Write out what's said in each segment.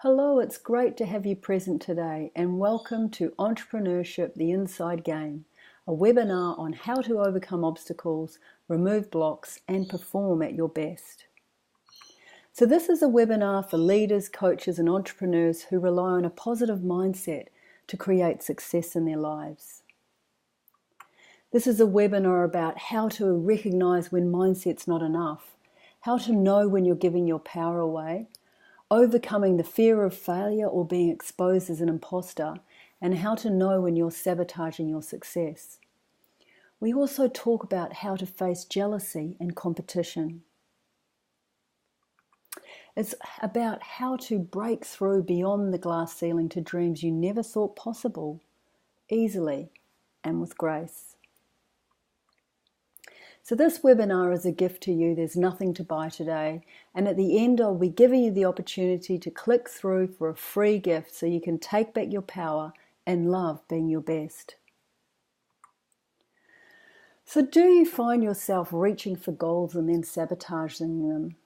Hello, it's great to have you present today and welcome to Entrepreneurship, the Inside Game, a webinar on how to overcome obstacles, remove blocks and perform at your best. So this is a webinar for leaders, coaches and entrepreneurs who rely on a positive mindset to create success in their lives. This is a webinar about how to recognize when mindset's not enough, how to know when you're giving your power away, overcoming the fear of failure or being exposed as an imposter, and how to know when you're sabotaging your success. We also talk about how to face jealousy and competition. It's about how to break through beyond the glass ceiling to dreams you never thought possible, easily and with grace. So this webinar is a gift to you. There's nothing to buy today. And at the end, I'll be giving you the opportunity to click through for a free gift so you can take back your power and love being your best. So do you find yourself reaching for goals and then sabotaging them?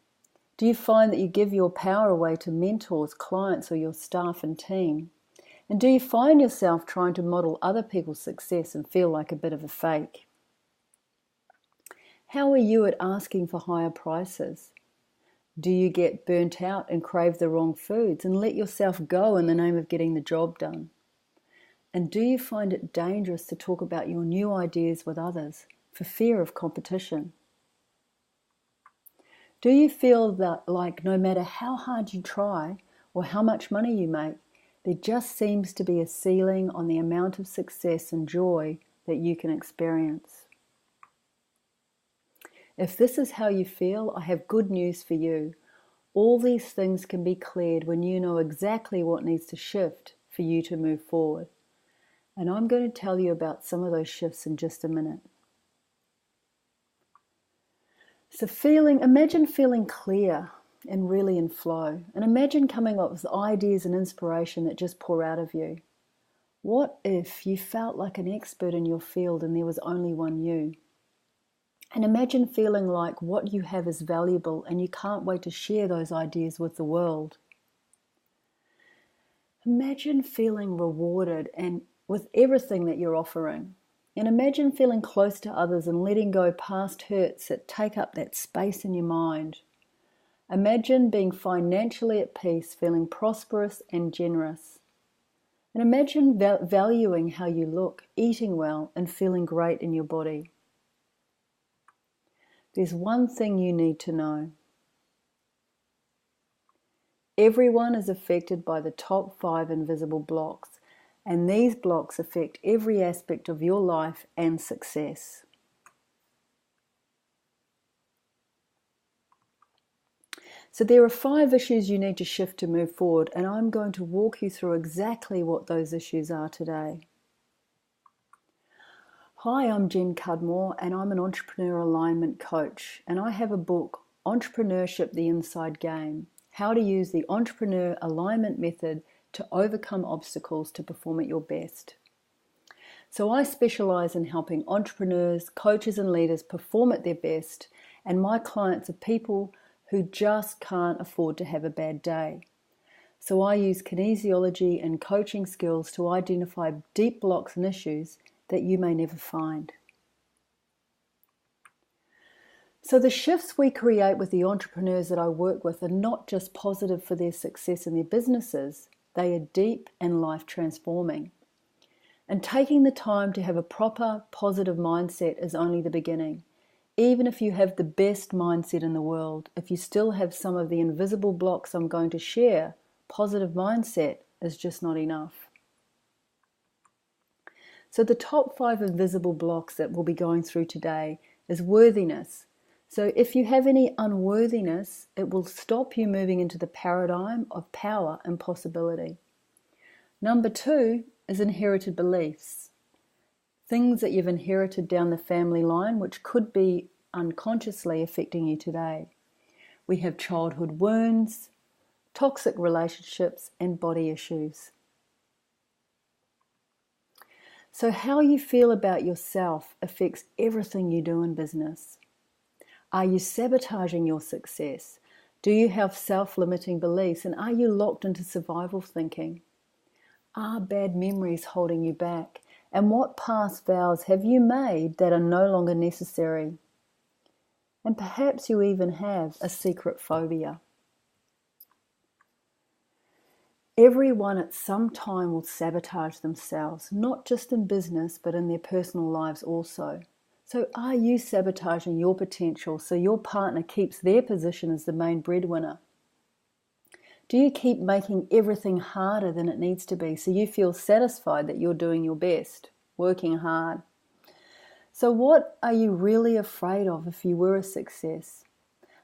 Do you find that you give your power away to mentors, clients, or your staff and team? And do you find yourself trying to model other people's success and feel like a bit of a fake? How are you at asking for higher prices? Do you get burnt out and crave the wrong foods and let yourself go in the name of getting the job done? And do you find it dangerous to talk about your new ideas with others for fear of competition? Do you feel that like no matter how hard you try or how much money you make, there just seems to be a ceiling on the amount of success and joy that you can experience? If this is how you feel, I have good news for you. All these things can be cleared when you know exactly what needs to shift for you to move forward. And I'm going to tell you about some of those shifts in just a minute. So imagine feeling clear and really in flow. And imagine coming up with ideas and inspiration that just pour out of you. What if you felt like an expert in your field and there was only one you? And imagine feeling like what you have is valuable and you can't wait to share those ideas with the world. Imagine feeling rewarded and with everything that you're offering. And imagine feeling close to others and letting go past hurts that take up that space in your mind. Imagine being financially at peace, feeling prosperous and generous. And imagine valuing how you look, eating well and feeling great in your body. There's one thing you need to know. Everyone is affected by the top 5 invisible blocks, and these blocks affect every aspect of your life and success. So there are 5 issues you need to shift to move forward, and I'm going to walk you through exactly what those issues are today. Hi, I'm Jen Cudmore and I'm an entrepreneur alignment coach, and I have a book, Entrepreneurship, the Inside Game, how to use the entrepreneur alignment method to overcome obstacles to perform at your best. So I specialize in helping entrepreneurs, coaches and leaders perform at their best, and my clients are people who just can't afford to have a bad day. So I use kinesiology and coaching skills to identify deep blocks and issues that you may never find. So the shifts we create with the entrepreneurs that I work with are not just positive for their success in their businesses, they are deep and life transforming. And taking the time to have a proper positive mindset is only the beginning. Even if you have the best mindset in the world, if you still have some of the invisible blocks I'm going to share, positive mindset is just not enough. So the top 5 invisible blocks that we'll be going through today is worthiness. So if you have any unworthiness, it will stop you moving into the paradigm of power and possibility. Number 2 is inherited beliefs. Things that you've inherited down the family line which could be unconsciously affecting you today. We have childhood wounds, toxic relationships and body issues. So how you feel about yourself affects everything you do in business. Are you sabotaging your success? Do you have self-limiting beliefs, and are you locked into survival thinking? Are bad memories holding you back? And what past vows have you made that are no longer necessary? And perhaps you even have a secret phobia. Everyone at some time will sabotage themselves, not just in business, but in their personal lives also. So are you sabotaging your potential so your partner keeps their position as the main breadwinner? Do you keep making everything harder than it needs to be so you feel satisfied that you're doing your best, working hard? So what are you really afraid of if you were a success?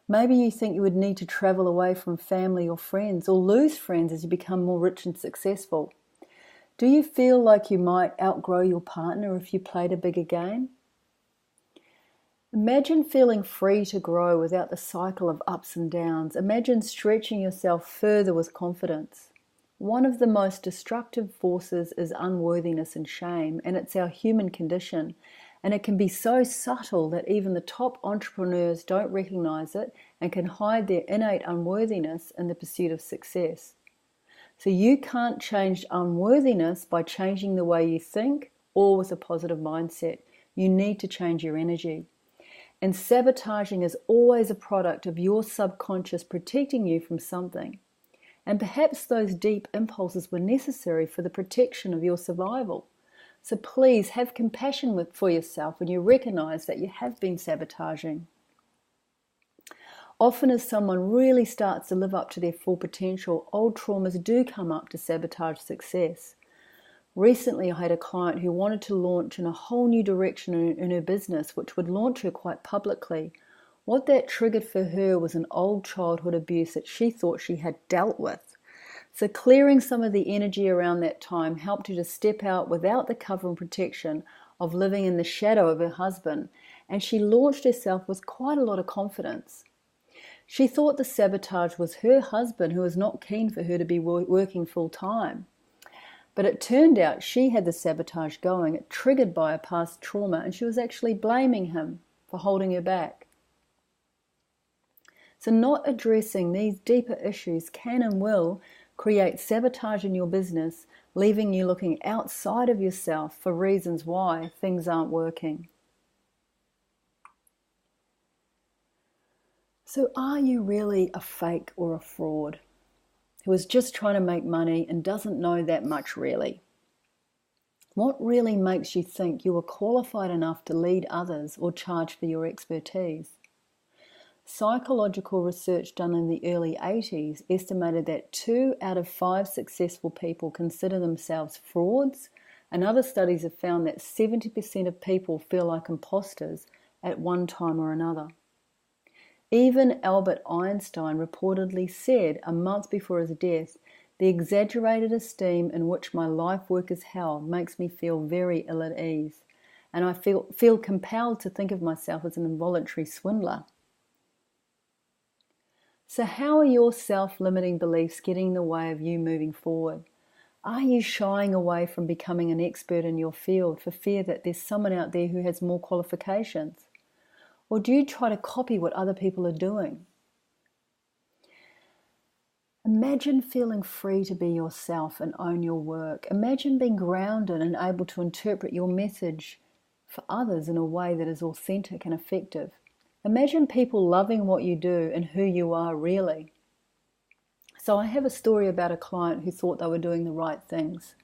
Maybe you think you would need to travel away from family or friends, or lose friends as you become more rich and successful. Do you feel like you might outgrow your partner if you played a bigger game? Imagine feeling free to grow without the cycle of ups and downs. Imagine stretching yourself further with confidence. One of the most destructive forces is unworthiness and shame, and it's our human condition. And it can be so subtle that even the top entrepreneurs don't recognize it and can hide their innate unworthiness in the pursuit of success. So you can't change unworthiness by changing the way you think or with a positive mindset. You need to change your energy. And sabotaging is always a product of your subconscious protecting you from something. And perhaps those deep impulses were necessary for the protection of your survival. So please have compassion for yourself when you recognize that you have been sabotaging. Often as someone really starts to live up to their full potential, old traumas do come up to sabotage success. Recently, I had a client who wanted to launch in a whole new direction in her business, which would launch her quite publicly. What that triggered for her was an old childhood abuse that she thought she had dealt with. So clearing some of the energy around that time helped her to step out without the cover and protection of living in the shadow of her husband, and she launched herself with quite a lot of confidence. She thought the sabotage was her husband, who was not keen for her to be working full time. But it turned out she had the sabotage going, triggered by a past trauma, and she was actually blaming him for holding her back. So not addressing these deeper issues can and will create sabotage in your business, leaving you looking outside of yourself for reasons why things aren't working. So are you really a fake or a fraud who is just trying to make money and doesn't know that much really? What really makes you think you are qualified enough to lead others or charge for your expertise? Psychological research done in the early 80s estimated that 2 out of 5 successful people consider themselves frauds, and other studies have found that 70% of people feel like imposters at one time or another. Even Albert Einstein reportedly said a month before his death, "The exaggerated esteem in which my life work is held makes me feel very ill at ease, and I feel compelled to think of myself as an involuntary swindler." So how are your self-limiting beliefs getting in the way of you moving forward? Are you shying away from becoming an expert in your field for fear that there's someone out there who has more qualifications? Or do you try to copy what other people are doing? Imagine feeling free to be yourself and own your work. Imagine being grounded and able to interpret your message for others in a way that is authentic and effective. Imagine people loving what you do and who you are really. So I have a story about a client who thought they were doing the right things,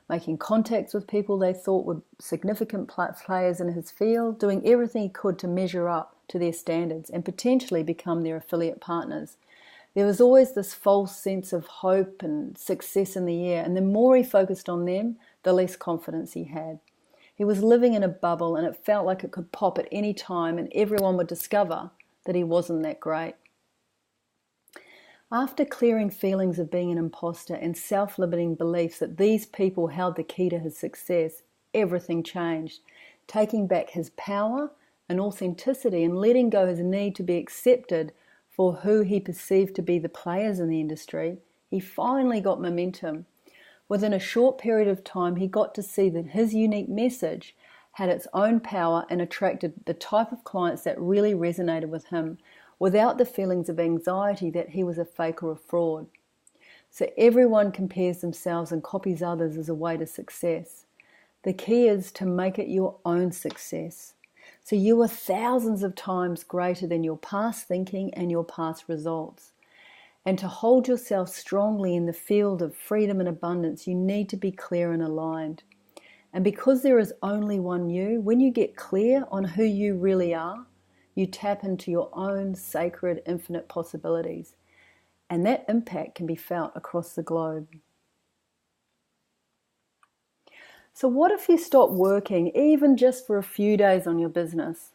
making contacts with people they thought were significant players in his field, doing everything he could to measure up to their standards and potentially become their affiliate partners. There was always this false sense of hope and success in the air, and the more he focused on them, the less confidence he had. He was living in a bubble, and it felt like it could pop at any time and everyone would discover that he wasn't that great. After clearing feelings of being an imposter and self-limiting beliefs that these people held the key to his success, everything changed, taking back his power and authenticity and letting go his need to be accepted for who he perceived to be the players in the industry. He finally got momentum. Within a short period of time, he got to see that his unique message had its own power and attracted the type of clients that really resonated with him, without the feelings of anxiety that he was a fake or a fraud. So everyone compares themselves and copies others as a way to success. The key is to make it your own success. So you are thousands of times greater than your past thinking and your past results. And to hold yourself strongly in the field of freedom and abundance, you need to be clear and aligned. And because there is only one you, when you get clear on who you really are, you tap into your own sacred infinite possibilities. And that impact can be felt across the globe. So what if you stop working even just for a few days on your business?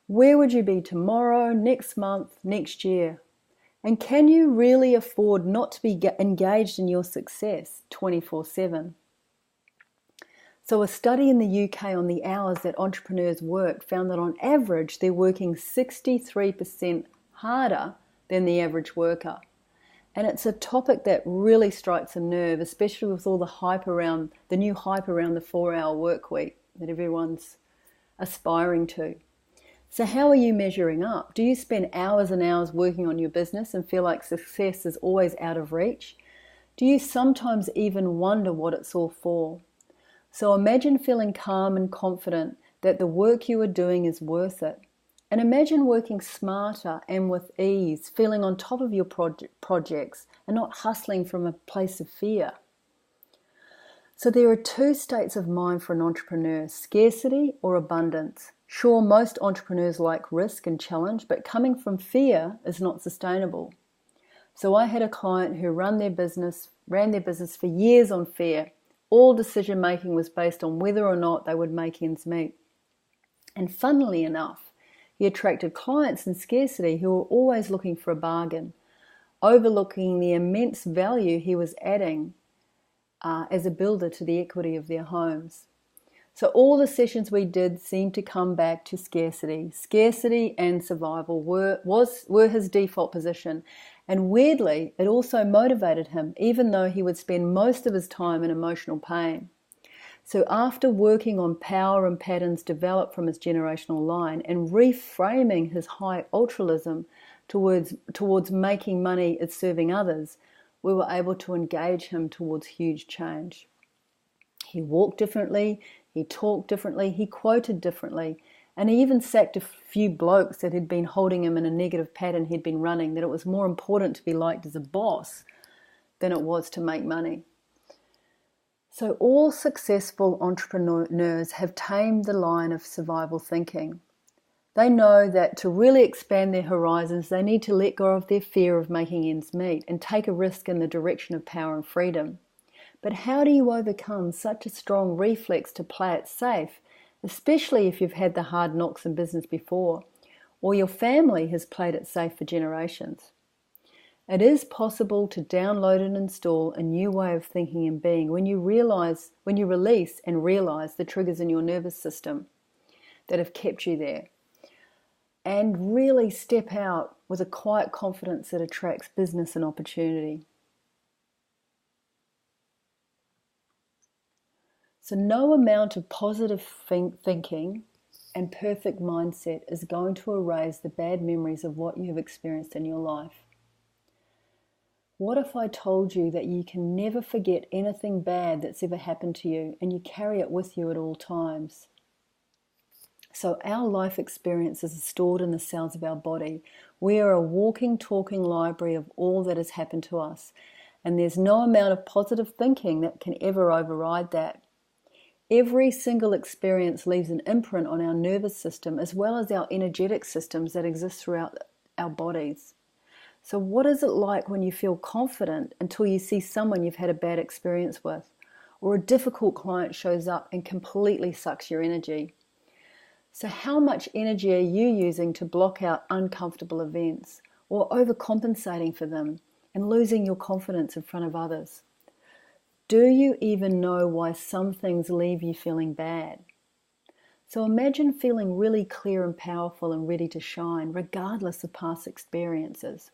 Where would you be tomorrow, next month, next year? And can you really afford not to be engaged in your success 24/7? So a study in the UK on the hours that entrepreneurs work found that on average they're working 63% harder than the average worker. And it's a topic that really strikes a nerve, especially with all the new hype around the 4-hour work week that everyone's aspiring to. So how are you measuring up? Do you spend hours and hours working on your business and feel like success is always out of reach? Do you sometimes even wonder what it's all for? So imagine feeling calm and confident that the work you are doing is worth it. And imagine working smarter and with ease, feeling on top of your projects and not hustling from a place of fear. So there are two states of mind for an entrepreneur, scarcity or abundance. Sure, most entrepreneurs like risk and challenge, but coming from fear is not sustainable. So I had a client who ran their business for years on fear. All decision making was based on whether or not they would make ends meet. And funnily enough, he attracted clients in scarcity who were always looking for a bargain, overlooking the immense value he was adding as a builder to the equity of their homes. So all the sessions we did seemed to come back to scarcity. Scarcity and survival were his default position. And weirdly, it also motivated him, even though he would spend most of his time in emotional pain. So after working on power and patterns developed from his generational line and reframing his high altruism towards making money as serving others, we were able to engage him towards huge change. He walked differently, he talked differently, he quoted differently, and he even sacked a few blokes that had been holding him in a negative pattern he'd been running, that it was more important to be liked as a boss than it was to make money. So all successful entrepreneurs have tamed the line of survival thinking. They know that to really expand their horizons, they need to let go of their fear of making ends meet and take a risk in the direction of power and freedom. But how do you overcome such a strong reflex to play it safe, especially if you've had the hard knocks in business before, or your family has played it safe for generations? It is possible to download and install a new way of thinking and being when you release and realize the triggers in your nervous system that have kept you there, and really step out with a quiet confidence that attracts business and opportunity. So no amount of positive thinking and perfect mindset is going to erase the bad memories of what you have experienced in your life. What if I told you that you can never forget anything bad that's ever happened to you and you carry it with you at all times? So our life experiences are stored in the cells of our body. We are a walking, talking library of all that has happened to us. And there's no amount of positive thinking that can ever override that. Every single experience leaves an imprint on our nervous system as well as our energetic systems that exist throughout our bodies. So what is it like when you feel confident until you see someone you've had a bad experience with, or a difficult client shows up and completely sucks your energy? So how much energy are you using to block out uncomfortable events, or overcompensating for them and losing your confidence in front of others? Do you even know why some things leave you feeling bad? So imagine feeling really clear and powerful and ready to shine, regardless of past experiences.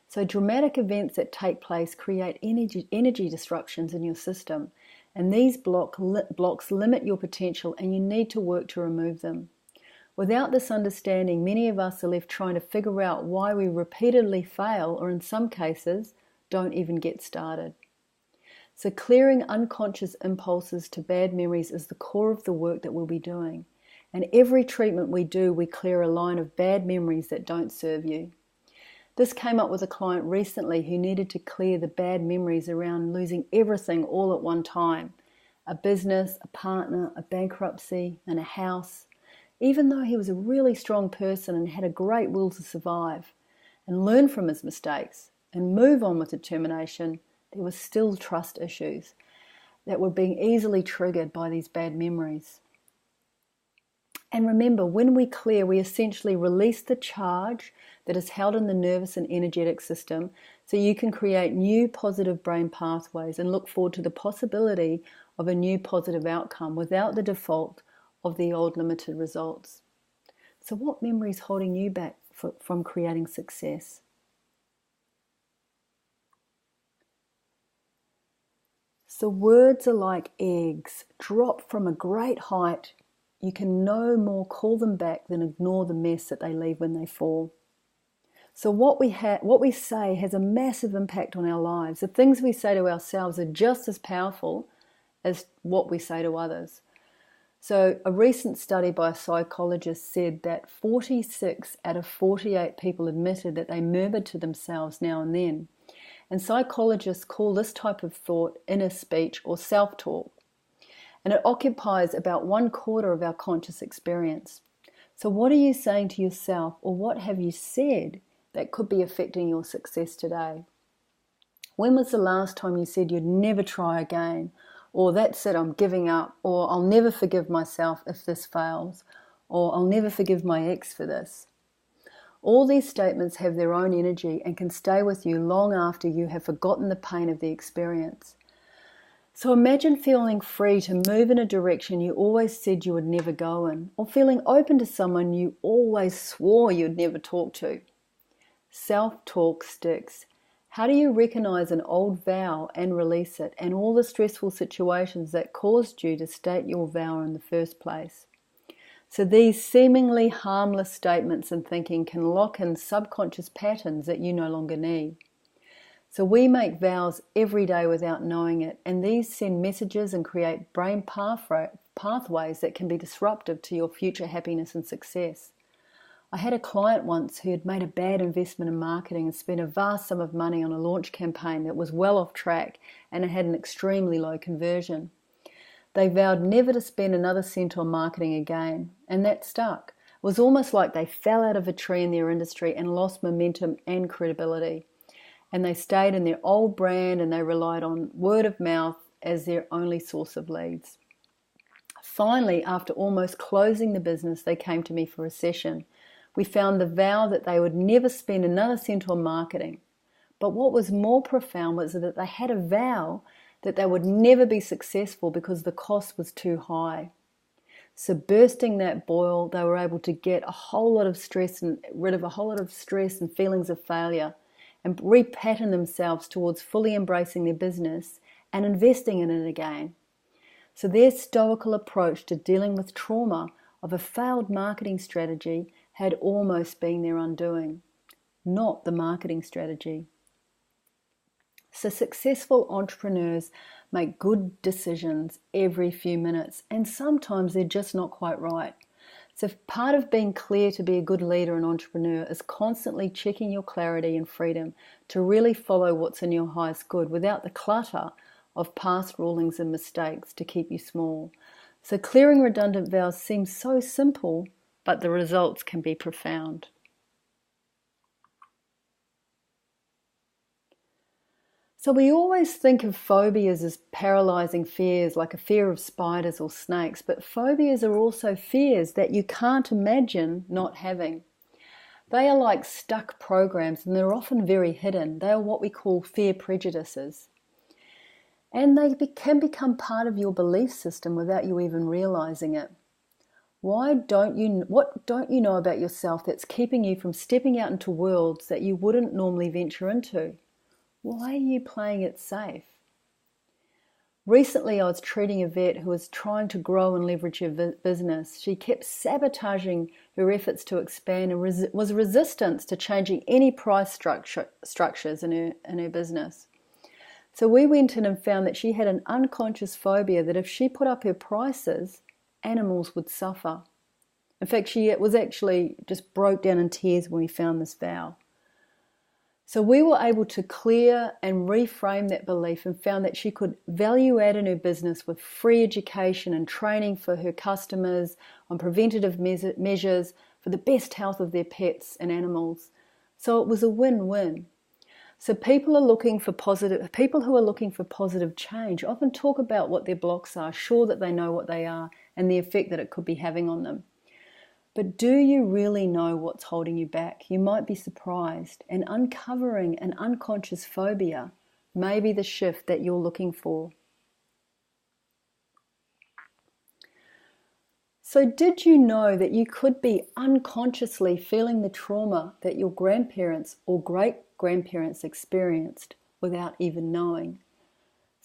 So dramatic events that take place create energy disruptions in your system, and these blocks limit your potential, and you need to work to remove them. Without this understanding, many of us are left trying to figure out why we repeatedly fail, or in some cases, don't even get started. So clearing unconscious impulses to bad memories is the core of the work that we'll be doing. And every treatment we do, we clear a line of bad memories that don't serve you. This came up with a client recently who needed to clear the bad memories around losing everything all at one time. A business, a partner, a bankruptcy, and a house. Even though he was a really strong person and had a great will to survive and learn from his mistakes and move on with determination, there were still trust issues that were being easily triggered by these bad memories. And remember, when we clear, we essentially release the charge that is held in the nervous and energetic system, so you can create new positive brain pathways and look forward to the possibility of a new positive outcome without the default of the old limited results. So what memory is holding you back from creating success? So words are like eggs, drop from a great height. You can no more call them back than ignore the mess that they leave when they fall. So what we say has a massive impact on our lives. The things we say to ourselves are just as powerful as what we say to others. So a recent study by a psychologist said that 46 out of 48 people admitted that they murmured to themselves now and then. And psychologists call this type of thought inner speech or self-talk. And it occupies about 1/4 of our conscious experience. So what are you saying to yourself, or what have you said that could be affecting your success today? When was the last time you said you'd never try again? Or that's it, I'm giving up, or I'll never forgive myself if this fails, or I'll never forgive my ex for this. All these statements have their own energy and can stay with you long after you have forgotten the pain of the experience. So imagine feeling free to move in a direction you always said you would never go in, or feeling open to someone you always swore you'd never talk to. Self-talk sticks. How do you recognize an old vow and release it, and all the stressful situations that caused you to state your vow in the first place? So these seemingly harmless statements and thinking can lock in subconscious patterns that you no longer need. So we make vows every day without knowing it, and these send messages and create brain pathways that can be disruptive to your future happiness and success. I had a client once who had made a bad investment in marketing and spent a vast sum of money on a launch campaign that was well off track and it had an extremely low conversion. They vowed never to spend another cent on marketing again, and that stuck. It was almost like they fell out of a tree in their industry and lost momentum and credibility. And they stayed in their old brand and they relied on word of mouth as their only source of leads. Finally, after almost closing the business, they came to me for a session. We found the vow that they would never spend another cent on marketing. But what was more profound was that they had a vow that they would never be successful because the cost was too high. So bursting that boil, they were able to get rid of a whole lot of stress and feelings of failure, and repattern themselves towards fully embracing their business and investing in it again. So their stoical approach to dealing with trauma of a failed marketing strategy had almost been their undoing, not the marketing strategy. So successful entrepreneurs make good decisions every few minutes, and sometimes they're just not quite right. So part of being clear to be a good leader and entrepreneur is constantly checking your clarity and freedom to really follow what's in your highest good without the clutter of past rulings and mistakes to keep you small. So clearing redundant vows seems so simple, but the results can be profound. So we always think of phobias as paralyzing fears, like a fear of spiders or snakes, but phobias are also fears that you can't imagine not having. They are like stuck programs, and they're often very hidden. They are what we call fear prejudices. And they can become part of your belief system without you even realizing it. What don't you know about yourself that's keeping you from stepping out into worlds that you wouldn't normally venture into? Why are you playing it safe? Recently, I was treating a vet who was trying to grow and leverage her business. She kept sabotaging her efforts to expand and was resistant to changing any price structures in her business. So we went in and found that she had an unconscious phobia that if she put up her prices, animals would suffer. In fact, she was actually just broke down in tears when we found this vow. So we were able to clear and reframe that belief and found that she could value add in her business with free education and training for her customers on preventative measures for the best health of their pets and animals. So it was a win-win. So people who are looking for positive change often talk about what their blocks are, sure that they know what they are and the effect that it could be having on them. But do you really know what's holding you back? You might be surprised, and uncovering an unconscious phobia may be the shift that you're looking for. So did you know that you could be unconsciously feeling the trauma that your grandparents or great-grandparents experienced without even knowing?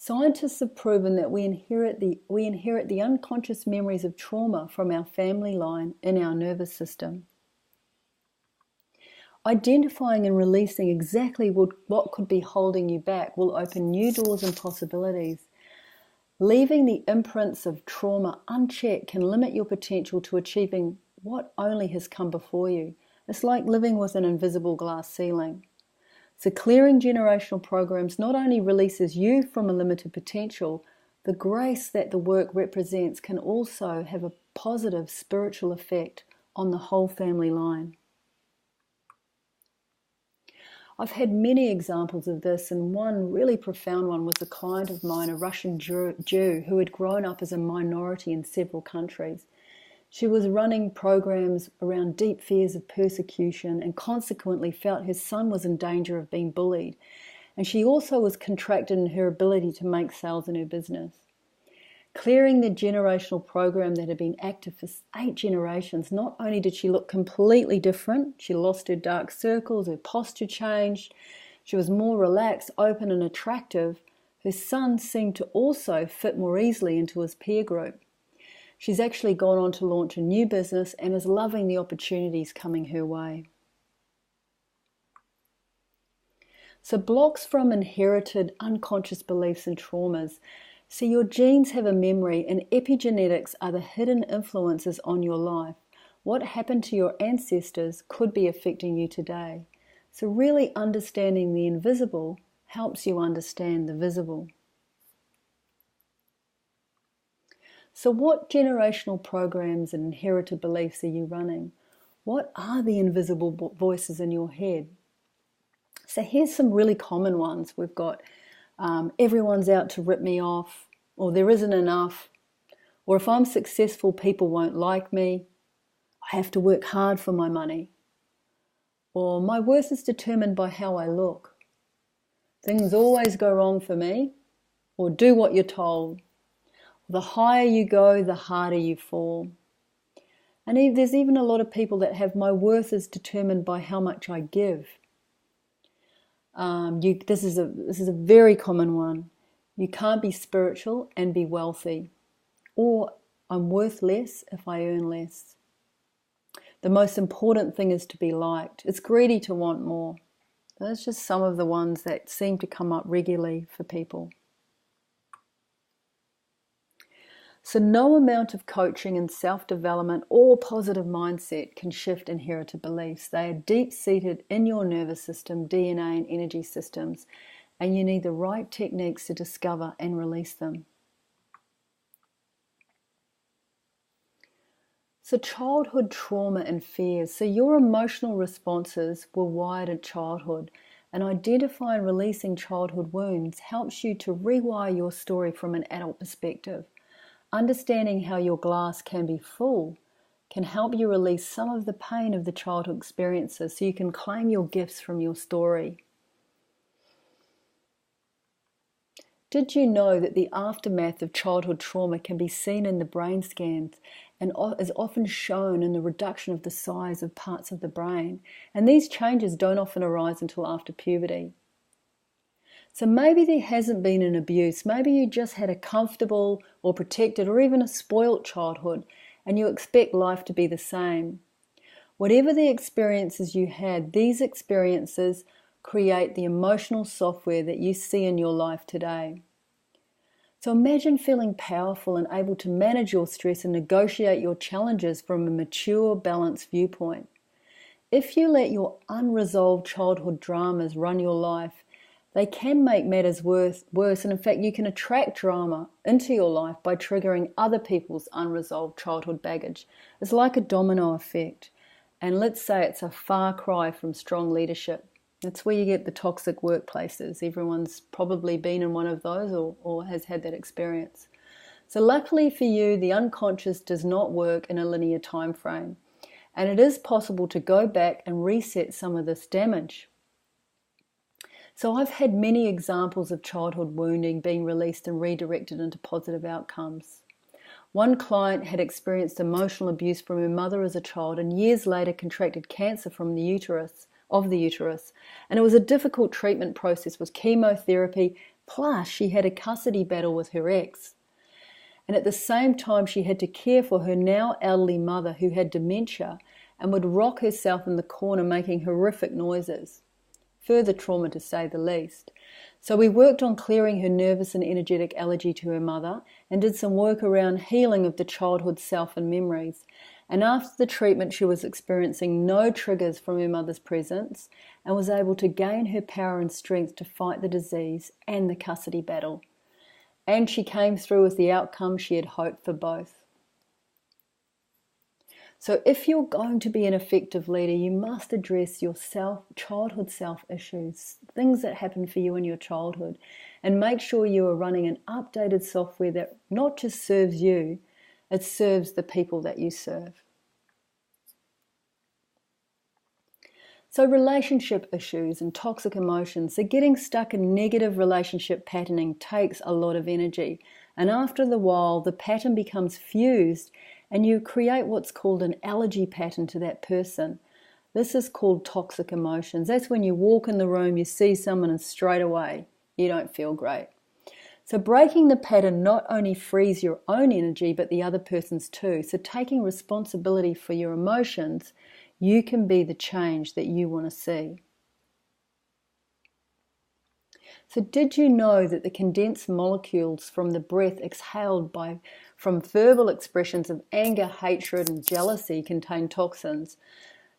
Scientists have proven that we inherit the unconscious memories of trauma from our family line in our nervous system. Identifying and releasing exactly what could be holding you back will open new doors and possibilities. Leaving the imprints of trauma unchecked can limit your potential to achieving what only has come before you. It's like living with an invisible glass ceiling. So clearing generational programs not only releases you from a limited potential, the grace that the work represents can also have a positive spiritual effect on the whole family line. I've had many examples of this, and one really profound one was a client of mine, a Russian Jew who had grown up as a minority in several countries. She was running programs around deep fears of persecution and consequently felt her son was in danger of being bullied. And she also was contracted in her ability to make sales in her business. Clearing the generational program that had been active for 8 generations, not only did she look completely different, she lost her dark circles, her posture changed, she was more relaxed, open and attractive, her son seemed to also fit more easily into his peer group. She's actually gone on to launch a new business and is loving the opportunities coming her way. So blocks from inherited unconscious beliefs and traumas. So your genes have a memory, and epigenetics are the hidden influences on your life. What happened to your ancestors could be affecting you today. So really understanding the invisible helps you understand the visible. So what generational programs and inherited beliefs are you running? What are the invisible voices in your head? So here's some really common ones. We've got everyone's out to rip me off, or there isn't enough, or if I'm successful, people won't like me. I have to work hard for my money. Or my worth is determined by how I look. Things always go wrong for me, or do what you're told. The higher you go, the harder you fall. And there's even a lot of people that have my worth is determined by how much I give. This is a very common one. You can't be spiritual and be wealthy. Or I'm worth less if I earn less. The most important thing is to be liked. It's greedy to want more. That's just some of the ones that seem to come up regularly for people. So no amount of coaching and self-development or positive mindset can shift inherited beliefs. They are deep-seated in your nervous system, DNA and energy systems, and you need the right techniques to discover and release them. So childhood trauma and fears. So your emotional responses were wired in childhood, and identifying and releasing childhood wounds helps you to rewire your story from an adult perspective. Understanding how your glass can be full can help you release some of the pain of the childhood experiences so you can claim your gifts from your story. Did you know that the aftermath of childhood trauma can be seen in the brain scans and is often shown in the reduction of the size of parts of the brain? And these changes don't often arise until after puberty. So maybe there hasn't been an abuse, maybe you just had a comfortable or protected or even a spoilt childhood and you expect life to be the same. Whatever the experiences you had, these experiences create the emotional software that you see in your life today. So imagine feeling powerful and able to manage your stress and negotiate your challenges from a mature, balanced viewpoint. If you let your unresolved childhood dramas run your life, they can make matters worse, and in fact you can attract drama into your life by triggering other people's unresolved childhood baggage. It's like a domino effect, and let's say it's a far cry from strong leadership. That's where you get the toxic workplaces. Everyone's probably been in one of those or has had that experience. So luckily for you, the unconscious does not work in a linear time frame, and it is possible to go back and reset some of this damage. So I've had many examples of childhood wounding being released and redirected into positive outcomes. One client had experienced emotional abuse from her mother as a child and years later contracted cancer from the uterus, and it was a difficult treatment process with chemotherapy, plus she had a custody battle with her ex. And at the same time she had to care for her now elderly mother who had dementia and would rock herself in the corner making horrific noises. Further trauma to say the least. So we worked on clearing her nervous and energetic allergy to her mother and did some work around healing of the childhood self and memories. And after the treatment she was experiencing no triggers from her mother's presence and was able to gain her power and strength to fight the disease and the custody battle. And she came through with the outcome she had hoped for both. So if you're going to be an effective leader, you must address your childhood self issues, things that happened for you in your childhood, and make sure you are running an updated software that not just serves you, it serves the people that you serve. So relationship issues and toxic emotions, so getting stuck in negative relationship patterning takes a lot of energy. And after the while, the pattern becomes fused and you create what's called an allergy pattern to that person. This is called toxic emotions. That's when you walk in the room, you see someone and straight away you don't feel great. So breaking the pattern not only frees your own energy but the other person's too. So taking responsibility for your emotions, you can be the change that you want to see. So did you know that the condensed molecules from the breath exhaled from verbal expressions of anger, hatred and jealousy contain toxins?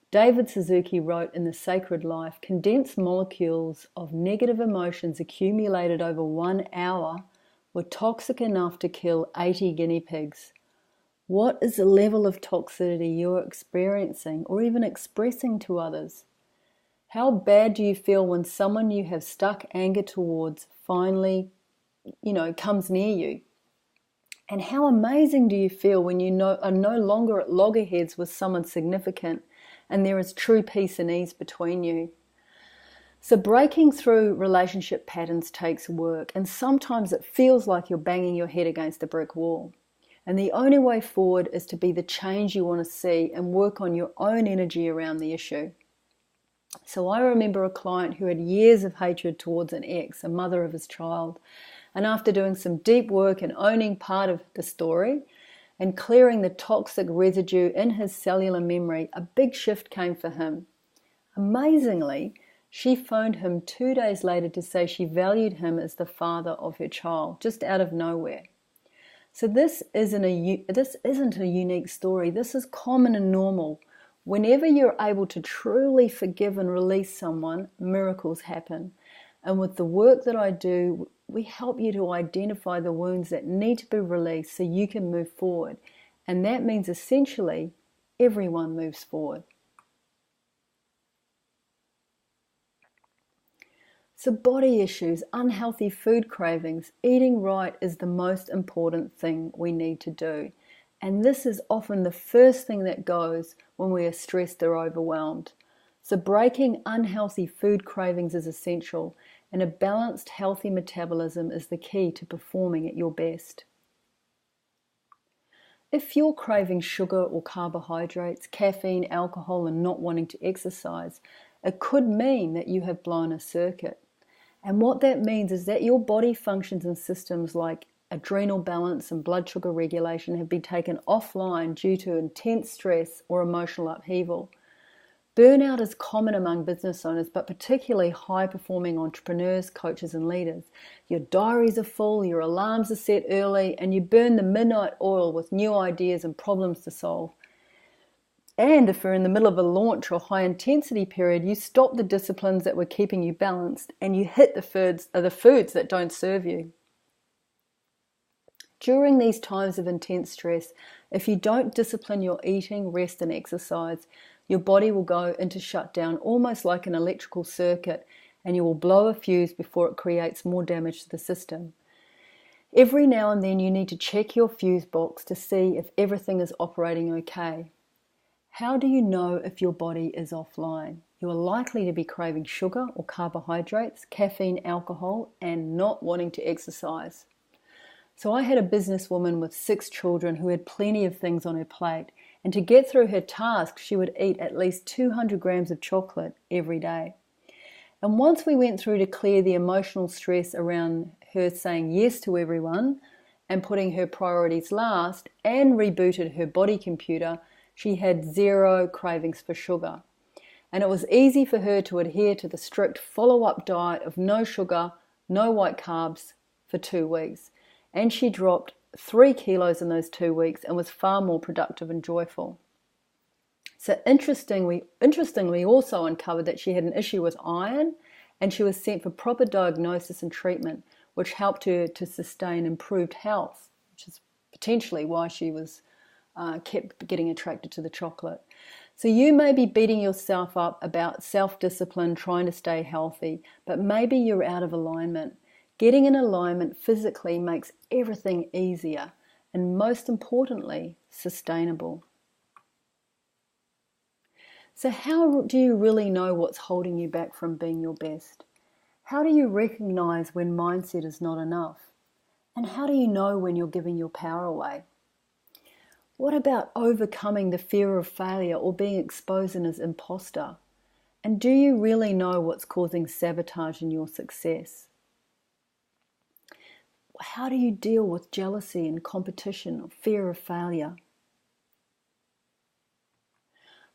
David Suzuki wrote in The Sacred Life, condensed molecules of negative emotions accumulated over 1 hour were toxic enough to kill 80 guinea pigs. What is the level of toxicity you're experiencing or even expressing to others? How bad do you feel when someone you have stuck anger towards finally, comes near you? And how amazing do you feel when you are no longer at loggerheads with someone significant and there is true peace and ease between you? So breaking through relationship patterns takes work, and sometimes it feels like you're banging your head against a brick wall. And the only way forward is to be the change you want to see and work on your own energy around the issue. So I remember a client who had years of hatred towards an ex, a mother of his child. And after doing some deep work and owning part of the story and clearing the toxic residue in his cellular memory, a big shift came for him. Amazingly, she phoned him 2 days later to say she valued him as the father of her child, just out of nowhere. So this isn't a unique story. This is common and normal. Whenever you're able to truly forgive and release someone, miracles happen. And with the work that I do, we help you to identify the wounds that need to be released so you can move forward. And that means essentially everyone moves forward. So body issues, unhealthy food cravings, eating right is the most important thing we need to do. And this is often the first thing that goes when we are stressed or overwhelmed. So breaking unhealthy food cravings is essential, and a balanced, healthy metabolism is the key to performing at your best. If you're craving sugar or carbohydrates, caffeine, alcohol, and not wanting to exercise, it could mean that you have blown a circuit. And what that means is that your body functions and systems like adrenal balance and blood sugar regulation have been taken offline due to intense stress or emotional upheaval. Burnout is common among business owners, but particularly high-performing entrepreneurs, coaches, and leaders. Your diaries are full, your alarms are set early, and you burn the midnight oil with new ideas and problems to solve. And if you're in the middle of a launch or high-intensity period, you stop the disciplines that were keeping you balanced, and you hit the foods that don't serve you. During these times of intense stress, if you don't discipline your eating, rest, and exercise, your body will go into shutdown almost like an electrical circuit, and you will blow a fuse before it creates more damage to the system. Every now and then you need to check your fuse box to see if everything is operating okay. How do you know if your body is offline? You are likely to be craving sugar or carbohydrates, caffeine, alcohol, and not wanting to exercise. So I had a businesswoman with 6 children who had plenty of things on her plate, and to get through her tasks, she would eat at least 200 grams of chocolate every day. And once we went through to clear the emotional stress around her saying yes to everyone and putting her priorities last and rebooted her body computer, she had 0 cravings for sugar. And it was easy for her to adhere to the strict follow-up diet of no sugar, no white carbs for 2 weeks. And she dropped 3 kilos in those 2 weeks and was far more productive and joyful. So interestingly, we also uncovered that she had an issue with iron, and she was sent for proper diagnosis and treatment, which helped her to sustain improved health, which is potentially why she was kept getting attracted to the chocolate. So you may be beating yourself up about self-discipline, trying to stay healthy, but maybe you're out of alignment. Getting in alignment physically makes everything easier and, most importantly, sustainable. So how do you really know what's holding you back from being your best? How do you recognize when mindset is not enough? And how do you know when you're giving your power away? What about overcoming the fear of failure or being exposed as an imposter? And do you really know what's causing sabotage in your success? How do you deal with jealousy and competition or fear of failure?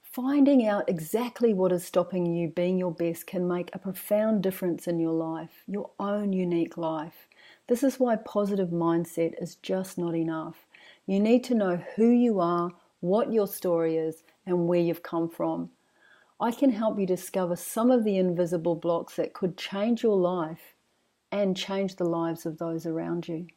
Finding out exactly what is stopping you being your best can make a profound difference in your life, your own unique life. This is why positive mindset is just not enough. You need to know who you are, what your story is, and where you've come from. I can help you discover some of the invisible blocks that could change your life and change the lives of those around you.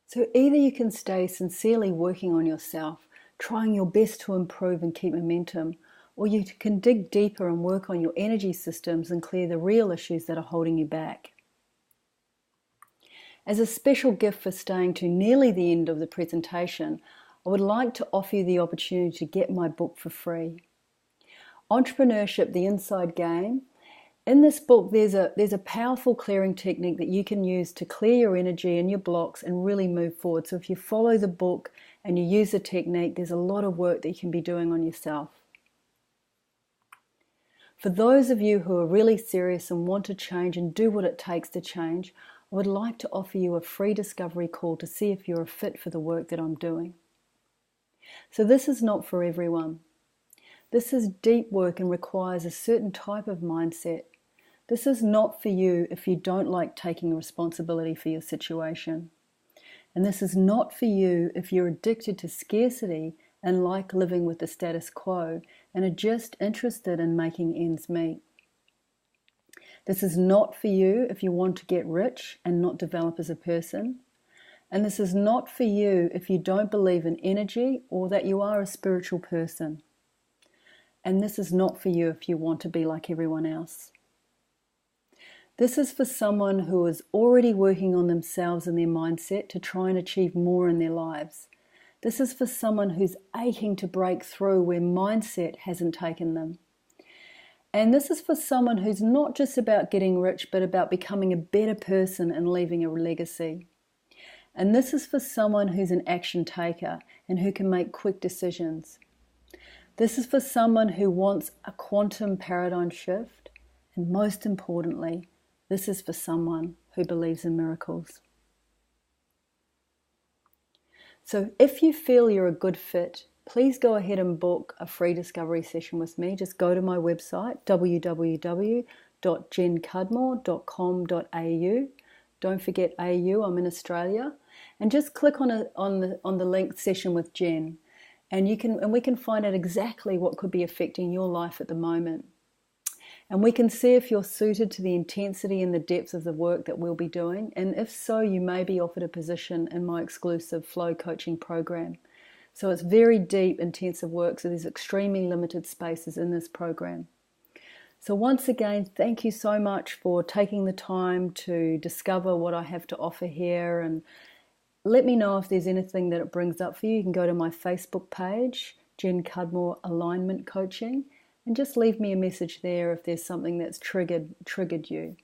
So either you can stay sincerely working on yourself, trying your best to improve and keep momentum, or you can dig deeper and work on your energy systems and clear the real issues that are holding you back. As a special gift for staying to nearly the end of the presentation, I would like to offer you the opportunity to get my book for free. Entrepreneurship, the Inside Game. In this book, there's a powerful clearing technique that you can use to clear your energy and your blocks and really move forward. So if you follow the book and you use the technique, there's a lot of work that you can be doing on yourself. For those of you who are really serious and want to change and do what it takes to change, I would like to offer you a free discovery call to see if you're a fit for the work that I'm doing. So this is not for everyone. This is deep work and requires a certain type of mindset. This is not for you if you don't like taking responsibility for your situation. And this is not for you if you're addicted to scarcity and like living with the status quo and are just interested in making ends meet. This is not for you if you want to get rich and not develop as a person. And this is not for you if you don't believe in energy or that you are a spiritual person. And this is not for you if you want to be like everyone else. This is for someone who is already working on themselves and their mindset to try and achieve more in their lives. This is for someone who's aching to break through where mindset hasn't taken them. And this is for someone who's not just about getting rich, but about becoming a better person and leaving a legacy. And this is for someone who's an action taker and who can make quick decisions. This is for someone who wants a quantum paradigm shift, And most importantly, this is for someone who believes in miracles. So if you feel you're a good fit, please go ahead and book a free discovery session with me. Just go to my website, www.JenCudmore.com.au. Don't forget AU, I'm in Australia. And just click on the link Session with Jen. And we can find out exactly what could be affecting your life at the moment. And we can see if you're suited to the intensity and the depth of the work that we'll be doing. And if so, you may be offered a position in my exclusive flow coaching program. So it's very deep, intensive work. So there's extremely limited spaces in this program. So once again, thank you so much for taking the time to discover what I have to offer here. And let me know if there's anything that it brings up for you. You can go to my Facebook page, Jen Cudmore Alignment Coaching, and just leave me a message there if there's something that's triggered you.